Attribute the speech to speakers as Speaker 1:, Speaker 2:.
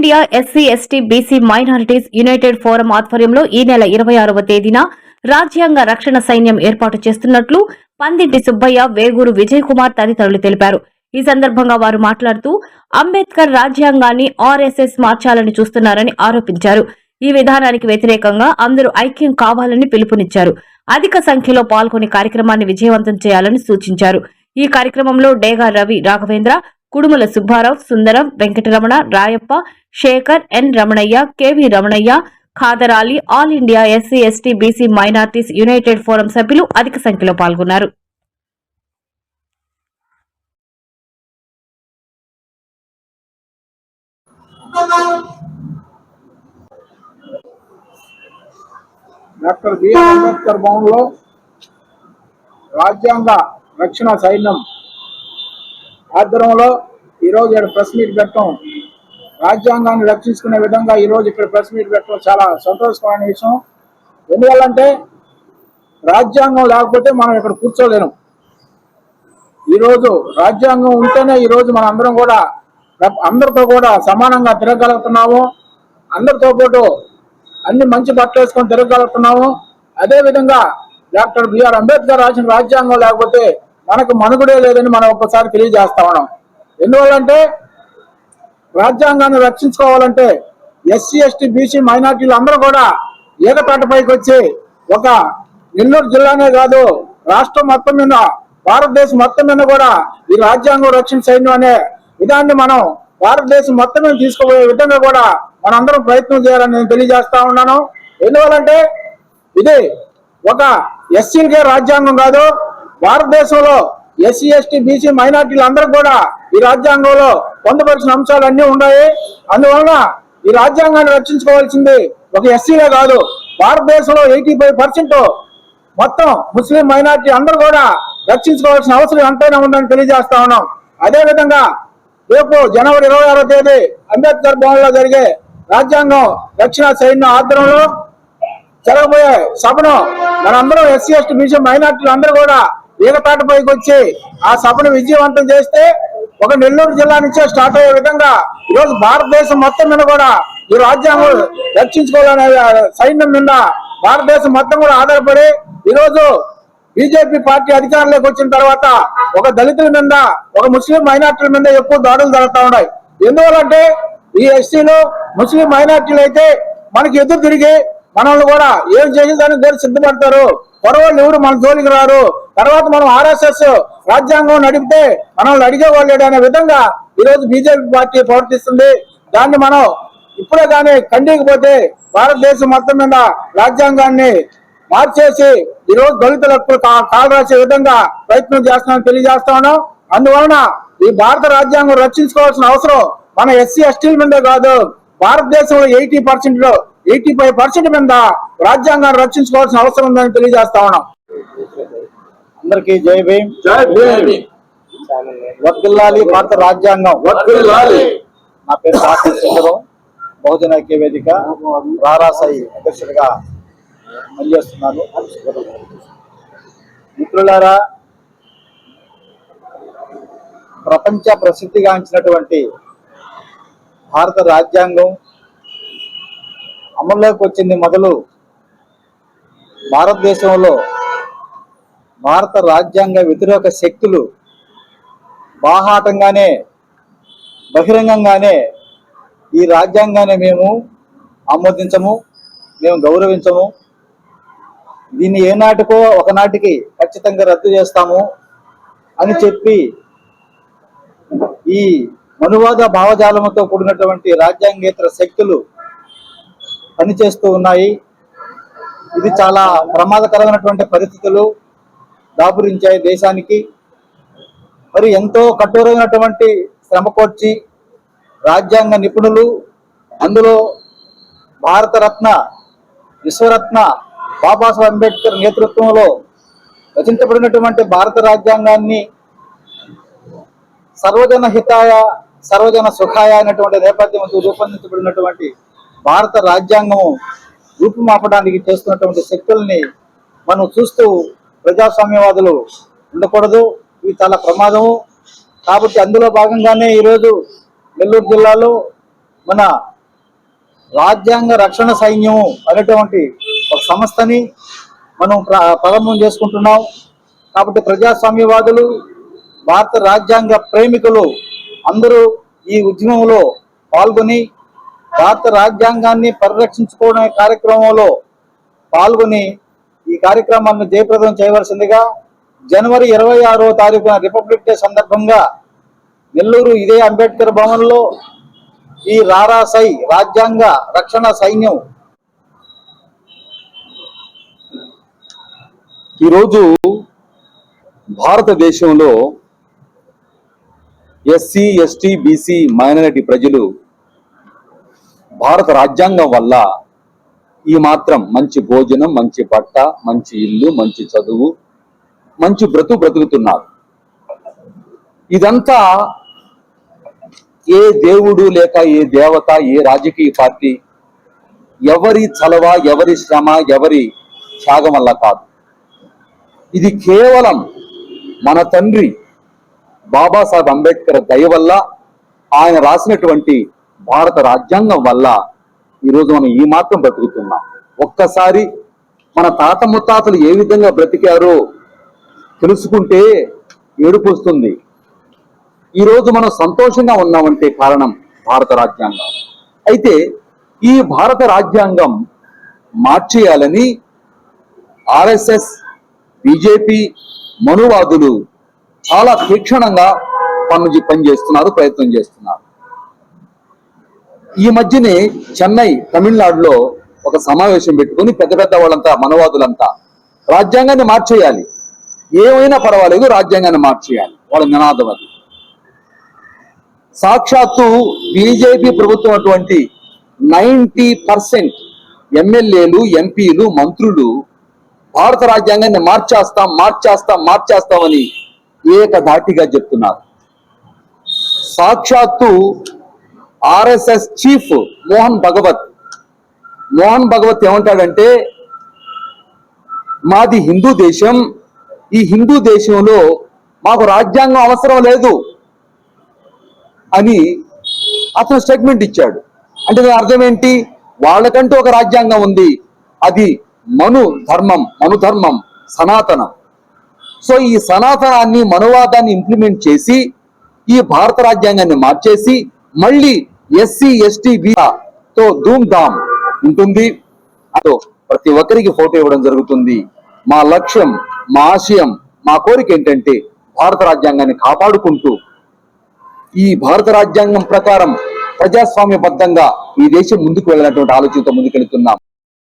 Speaker 1: India SC ST BC minorities united forum ఆధ్వర్యంలో ఈ నెల 26వ తేదీన రాజ్యాంగ రక్షణ సైన్యం ఏర్పాటు చేస్తున్నట్లు పందిటి సుబ్బయ్య, వేగూరు విజయ్ కుమార్ తదితరులు తెలిపారు. ఈ సందర్భంగా వారు మాట్లాడుతూ అంబేద్కర్ రాజ్యాంగాన్ని ఆర్ఎస్ఎస్ మార్చాలని చూస్తున్నారని ఆరోపించారు. ఈ విధానానికి వ్యతిరేకంగా అందరూ ఐక్యం కావాలని పిలుపునిచ్చారు. అధిక సంఖ్యలో పాల్గొని కార్యక్రమాన్ని విజయవంతం చేయాలని సూచించారు. ఈ కార్యక్రమంలో Dega Ravi Raghavendra, Kudumula Subbarao, Sundaram, Venkataramana, Rayappa, Shekhar, N Ramanaiah, KV Ramanaiah, Khadarali, all India SC ST BC minorities united forum సభ్యులు అధిక సంఖ్యలో పాల్గొన్నారు.
Speaker 2: డాక్టర్ బిఆర్ అంబేద్కర్ భవన్లో రాజ్యాంగ రక్షణ సైన్యం ఆధ్వర్యంలో ఈరోజు ఇక్కడ ప్రెస్ మీట్ పెట్టడం, రాజ్యాంగాన్ని రక్షించుకునే విధంగా ఈరోజు ఇక్కడ ప్రెస్ మీట్ పెట్టడం చాలా సంతోషకరమైన విషయం. ఎందువల్లంటే రాజ్యాంగం లేకపోతే మనం ఇక్కడ కూర్చోలేము. ఈరోజు రాజ్యాంగం ఉంటేనే ఈరోజు మన అందరితో కూడా సమానంగా తిరగలుగుతున్నాము. అందరితో పాటు అన్ని మంచి బట్టలు వేసుకొని తిరగలుగుతున్నాము. అదేవిధంగా డాక్టర్ బిఆర్ అంబేద్కర్ రాసిన రాజ్యాంగం లేకపోతే మనకు మనుగడే లేదని మనం ఒక్కసారి తెలియజేస్తా ఉన్నాం. ఎందువల్లంటే రాజ్యాంగాన్ని రక్షించుకోవాలంటే ఎస్సీ ఎస్టీ బీసీ మైనార్టీలు అందరూ కూడా ఏకతాటిపైకి వచ్చి ఒక నెల్లూరు జిల్లానే కాదు రాష్ట్రం మొత్తం మీద, భారతదేశం మొత్తం మీద కూడా ఈ రాజ్యాంగం రక్షణ సైన్యం అనే విధాన్ని మనం భారతదేశం మొత్తం మీద తీసుకుపోయే విధంగా కూడా మనందరం ప్రయత్నం చేయాలని నేను తెలియజేస్తా ఉన్నాను. ఎందువల్లంటే ఇది ఒక ఎస్సీలకే రాజ్యాంగం కాదు, భారతదేశంలో ఎస్సీ ఎస్టీ బీసీ మైనార్టీలు అందరూ కూడా ఈ రాజ్యాంగంలో పొందుపరిచిన అంశాలు అన్నీ ఉన్నాయి. అందువలన ఈ రాజ్యాంగాన్ని రక్షించుకోవాల్సింది ఒక ఎస్సీలే కాదు, భారతదేశంలో 85% మొత్తం ముస్లిం మైనార్టీ అందరూ కూడా రక్షించుకోవాల్సిన అవసరం ఎంతైనా ఉందని తెలియజేస్తా ఉన్నాం. అదేవిధంగా రేపు జనవరి 26వ తేదీ అంబేద్కర్ భవన్లో జరిగే రాజ్యాంగం రక్షణ సైన్యం ఆధ్వర్యంలో జరగబోయే సభను మనందరం ఎస్సీ ఎస్టీ బీసీ మైనార్టీలు అందరూ కూడా ఏకతాటిపైకి వచ్చి ఆ సభను విజయవంతం చేస్తే ఒక నెల్లూరు జిల్లా నుంచే స్టార్ట్ అయ్యే విధంగా ఈరోజు భారతదేశం మొత్తం మీద కూడా ఈ రాజ్యాంగం రక్షించుకోవాలనే సైన్యం మీద భారతదేశం మొత్తం కూడా ఆధారపడి ఈరోజు బీజేపీ పార్టీ అధికారంలోకి వచ్చిన తర్వాత ఒక దళితుల మీద, ఒక ముస్లిం మైనార్టీల మీద ఎక్కువ దాడులు జరుగుతూ ఉన్నాయి. ఎందువల్లంటే ఈ ఎస్సీలు ముస్లిం మైనార్టీలు అయితే మనకి ఎదురు తిరిగి మనల్ని కూడా ఏం చేసేదానికి కూడా సిద్ధపడతారు. పొరవాళ్ళు ఎవరు మన జోలికి రారు. తర్వాత మనం ఆర్ఎస్ఎస్ రాజ్యాంగం నడిపితే మనల్ని అడిగేవాళ్ళు అనే విధంగా ఈరోజు బీజేపీ పార్టీ ప్రవర్తిస్తుంది. దాన్ని మనం ఇప్పుడే కానీ ఖండించకపోతే భారతదేశం మొత్తం మీద రాజ్యాంగాన్ని మార్చేసి ఈరోజు దళితులకు కాలు రాసే విధంగా ప్రయత్నం చేస్తామని తెలియజేస్తా ఉన్నాం. అందువలన ఈ భారత రాజ్యాంగం రక్షించుకోవాల్సిన అవసరం మన ఎస్సీ ఎస్టీల మీదే కాదు, భారతదేశంలో 85% మీద రాజ్యాంగాన్ని రక్షించుకోవాల్సిన అవసరం ఉందని తెలియజేస్తా ఉన్నాం.
Speaker 3: అందరికీ జై భీమ్. వర్ధిల్లాలి భారత రాజ్యాంగం. నా పేరు సుందరం, బహుజన ఐక్య వేదిక రారాసాయి అధ్యక్షుడిగా పనిచేస్తున్నాను. మిత్రులారా, ప్రపంచ ప్రసిద్ధిగాంచినటువంటి భారత రాజ్యాంగం అమల్లోకి వచ్చింది మొదలు భారతదేశంలో భారత రాజ్యాంగ వ్యతిరేక శక్తులు బాహాటంగానే బహిరంగంగానే ఈ రాజ్యాంగాన్ని మేము ఆమోదించము, మేము గౌరవించము, దీన్ని ఏనాటికో ఒకనాటికి ఖచ్చితంగా రద్దు చేస్తాము అని చెప్పి ఈ మనువాద భావజాలముతో కూడినటువంటి రాజ్యాంగేతర శక్తులు పనిచేస్తూ ఉన్నాయి. ఇది చాలా ప్రమాదకరమైనటువంటి పరిస్థితులు దాపురించాయి దేశానికి. మరి ఎంతో కఠోరమైనటువంటి శ్రమ కోర్చి రాజ్యాంగ నిపుణులు, అందులో భారతరత్న విశ్వరత్న బాబాసాహెబ్ అంబేద్కర్ నేతృత్వంలో రచించబడినటువంటి భారత రాజ్యాంగాన్ని సర్వజన హితాయ సర్వజన సుఖాయ అనేటువంటి నేపథ్యంతో రూపొందించబడినటువంటి భారత రాజ్యాంగం రూపుమాపడానికి చేస్తున్నటువంటి శక్తుల్ని మనం చూస్తూ ప్రజాస్వామ్యవాదులు ఉండకూడదు. ఇది చాలా ప్రమాదము. కాబట్టి అందులో భాగంగానే ఈరోజు నెల్లూరు జిల్లాలో మన రాజ్యాంగ రక్షణ సైన్యం అనేటువంటి ఒక సంస్థని మనం ప్రారంభం చేసుకుంటున్నాం. కాబట్టి ప్రజాస్వామ్యవాదులు, భారత రాజ్యాంగ ప్రేమికులు అందరూ ఈ ఉద్యమంలో పాల్గొని భారత రాజ్యాంగాన్ని పరిరక్షించుకోవడం కార్యక్రమంలో పాల్గొని ఈ కార్యక్రమాన్ని జయప్రదం చేయవలసిందిగా జనవరి 26వ తారీఖున రిపబ్లిక్ డే సందర్భంగా నెల్లూరు ఇదే అంబేద్కర్ భవన్లో ఈ రారాసై రాజ్యాంగ రక్షణ సైన్యం
Speaker 4: ఈరోజు భారతదేశంలో ఎస్సీ, ఎస్టీ, బీసీ, మైనారిటీ ప్రజలు భారత రాజ్యాంగం వల్ల ఈ మాత్రం మంచి భోజనం, మంచి బట్ట, మంచి ఇల్లు, మంచి చదువు, మంచి బ్రతుకుతున్నారు. ఇదంతా ఏ దేవుడు లేక ఏ దేవత, ఏ రాజకీయ పార్టీ, ఎవరి చలవ, ఎవరి శ్రమ, ఎవరి త్యాగం వల్ల కాదు. ఇది కేవలం మన తండ్రి బాబాసాహెబ్ అంబేద్కర్ దయ వల్ల, ఆయన రాసినటువంటి భారత రాజ్యాంగం వల్ల ఈరోజు మనం ఈ మాత్రం బ్రతుకుతున్నాం. ఒక్కసారి మన తాత ముత్తాతలు ఏ విధంగా బ్రతికారో తెలుసుకుంటే ఏడుపు వస్తుంది. ఈరోజు మనం సంతోషంగా ఉన్నామంటే కారణం భారత రాజ్యాంగం. అయితే ఈ భారత రాజ్యాంగం మార్చేయాలని ఆర్ఎస్ఎస్, బీజేపీ, మనువాదులు చాలా తీక్షణంగా పనిచేస్తున్నారు, ప్రయత్నం చేస్తున్నారు. ఈ మధ్యనే చెన్నై, తమిళనాడులో ఒక సమావేశం పెట్టుకుని పెద్ద వాళ్ళంతా, మనవాదులంతా రాజ్యాంగాన్ని మార్చేయాలి, ఏమైనా పర్వాలేదు రాజ్యాంగాన్ని మార్చేయాలి, వాళ్ళ నినాదం అది. సాక్షాత్తు బీజేపీ ప్రభుత్వం అటువంటి 90% ఎమ్మెల్యేలు, ఎంపీలు, మంత్రులు భారత రాజ్యాంగాన్ని మార్చేస్తామని ఏకధాటిగా చెప్తున్నారు. సాక్షాత్తు ఆర్ఎస్ఎస్ చీఫ్ మోహన్ భగవత్ ఏమంటాడంటే, మాది హిందూ దేశం, ఈ హిందూ దేశంలో మాకు రాజ్యాంగం అవసరం లేదు అని అతను స్టేట్మెంట్ ఇచ్చాడు. అంటే దాని అర్థం ఏంటి? వాళ్ళకంటూ ఒక రాజ్యాంగం ఉంది, అది మను ధర్మం, సనాతనం. సో ఈ సనాతనాన్ని, మనువాదాన్ని ఇంప్లిమెంట్ చేసి ఈ భారత రాజ్యాంగాన్ని మార్చేసి మళ్ళీ ఎస్సీ, ఎస్టీ, తో ధూమ్ ధామ్ ఉంటుంది. అదో ప్రతి ఒక్కరికి ఫోటో ఇవ్వడం జరుగుతుంది. మా లక్ష్యం, మా ఆశయం, మా కోరిక ఏంటంటే భారత రాజ్యాంగాన్ని కాపాడుకుంటూ ఈ భారత రాజ్యాంగం ప్రకారం ప్రజాస్వామ్యబద్ధంగా ఈ దేశం ముందుకు వెళ్ళినటువంటి ఆలోచనతో ముందుకెళ్తున్నాం.